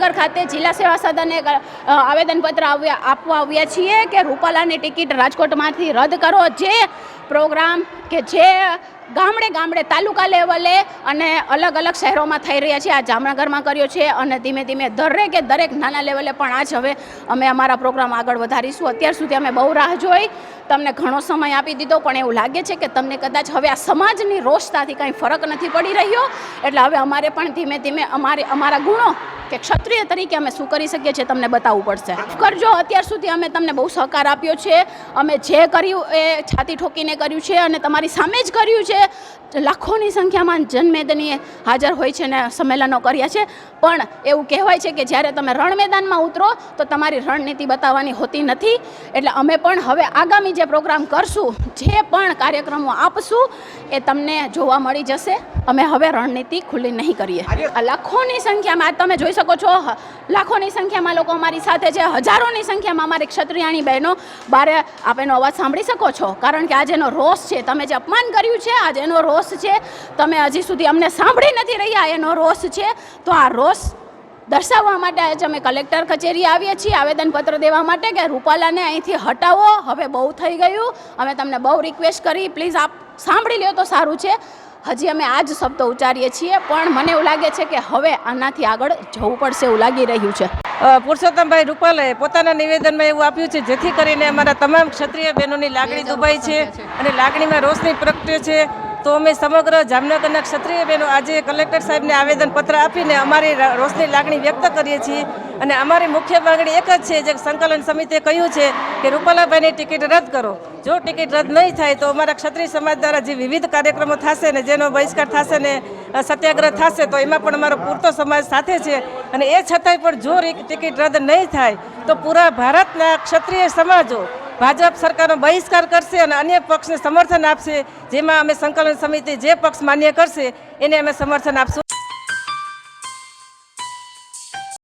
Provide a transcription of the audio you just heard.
જામનગર ખાતે જિલ્લા સેવા સદને આવેદનપત્ર આપવા આવ્યા છીએ કે રૂપાલાની ટિકિટ રાજકોટમાંથી રદ કરો। જે પ્રોગ્રામ કે જે ગામડે ગામડે તાલુકા લેવલે અને અલગ અલગ શહેરોમાં થઈ રહ્યા છે, આ જામનગરમાં કર્યો છે અને ધીમે ધીમે દરેક નાના લેવલે પણ આજ હવે અમે અમારા પ્રોગ્રામ આગળ વધારીશું। અત્યાર સુધી અમે બહુ રાહ જોઈ, તમને ઘણો સમય આપી દીધો, પણ એવું લાગે છે કે તમને કદાચ હવે આ સમાજની રોષતાથી કંઈ ફરક નથી પડી રહ્યો, એટલે હવે અમારે પણ ધીમે ધીમે અમારા ગુણો કે ક્ષત્રિય તરીકે અમે શું કરી શકીએ છીએ તમને બતાવવું પડશે। કરજો, અત્યાર સુધી અમે તમને બહુ સહકાર આપ્યો છે, અમે જે કર્યું એ છાતી ઠોકીને કર્યું છે અને તમારી સામે જ કર્યું છે। લાખોની સંખ્યામાં જનમેદનીએ હાજર હોય છે ને સંમેલનો કર્યા છે, પણ એવું કહેવાય છે કે જ્યારે તમે રણ મેદાનમાં ઉતરો તો તમારી રણનીતિ બતાવવાની હોતી નથી। એટલે અમે પણ હવે આગામી જે પ્રોગ્રામ કરશું, જે પણ કાર્યક્રમો આપશું એ તમને જોવા મળી જશે। અમે હવે રણનીતિ ખુલ્લી નહીં કરીએ। લાખોની સંખ્યામાં તમે જોઈ શકો છો, લાખોની સંખ્યામાં લોકો અમારી સાથે છે, હજારોની સંખ્યામાં અમારી ક્ષત્રિયાણી બહેનો બારે આપ એનો અવાજ સાંભળી શકો છો, કારણ કે આજે એનો રોષ છે। તમે જે અપમાન કર્યું છે, આજે એનો રોષ છે, તમે હજી સુધી અમને સાંભળી નથી રહ્યા, એનો રોષ છે। તો આ રોષ દર્શાવવા માટે આજે અમે કલેક્ટર કચેરી આવીએ છીએ આવેદનપત્ર દેવા માટે કે રૂપાલાને અહીંથી હટાવો, હવે બહુ થઈ ગયું। અમે તમને બહુ રિક્વેસ્ટ કરી, પ્લીઝ આપ સાંભળી લ્યો તો સારું છે। હજી અમે આ જ શબ્દો ઉચ્ચારીએ છીએ, પણ મને એવું લાગે છે કે હવે આનાથી આગળ જવું પડશે એવું લાગી રહ્યું છે। પુરુષોત્તમભાઈ રૂપાલાએ પોતાના નિવેદનમાં એવું આપ્યું છે જેથી કરીને અમારા તમામ ક્ષત્રિય બહેનોની લાગણી દુભાઈ છે અને લાગણીમાં રોષની પ્રગટ્યો છે। તો અમે સમગ્ર જામનગરના ક્ષત્રિય બહેનો આજે કલેક્ટર સાહેબને આવેદનપત્ર આપીને અમારી રોષની લાગણી વ્યક્ત કરીએ છીએ અને અમારી મુખ્ય માંગણી એક જ છે, જે સંકલન સમિતિએ કહ્યું છે કે રૂપાલાભાઈની ટિકિટ રદ કરો। જો ટિકિટ રદ નહીં થાય તો અમારા ક્ષત્રિય સમાજ દ્વારા જે વિવિધ કાર્યક્રમો થશે ને જેનો બહિષ્કાર થશે ને સત્યાગ્રહ થશે, તો એમાં પણ અમારો પૂરતો સમાજ સાથે છે અને એ છતાંય પણ જો ટિકિટ રદ નહીં થાય તો પૂરા ભારતના ક્ષત્રિય સમાજો ભાજપ સરકારનો બહિષ્કાર કરશે અને અન્ય પક્ષને સમર્થન આપશે, જેમાં અમે સંકલન સમિતિ જે પક્ષ માન્ય કરશે એને અમે સમર્થન આપશું।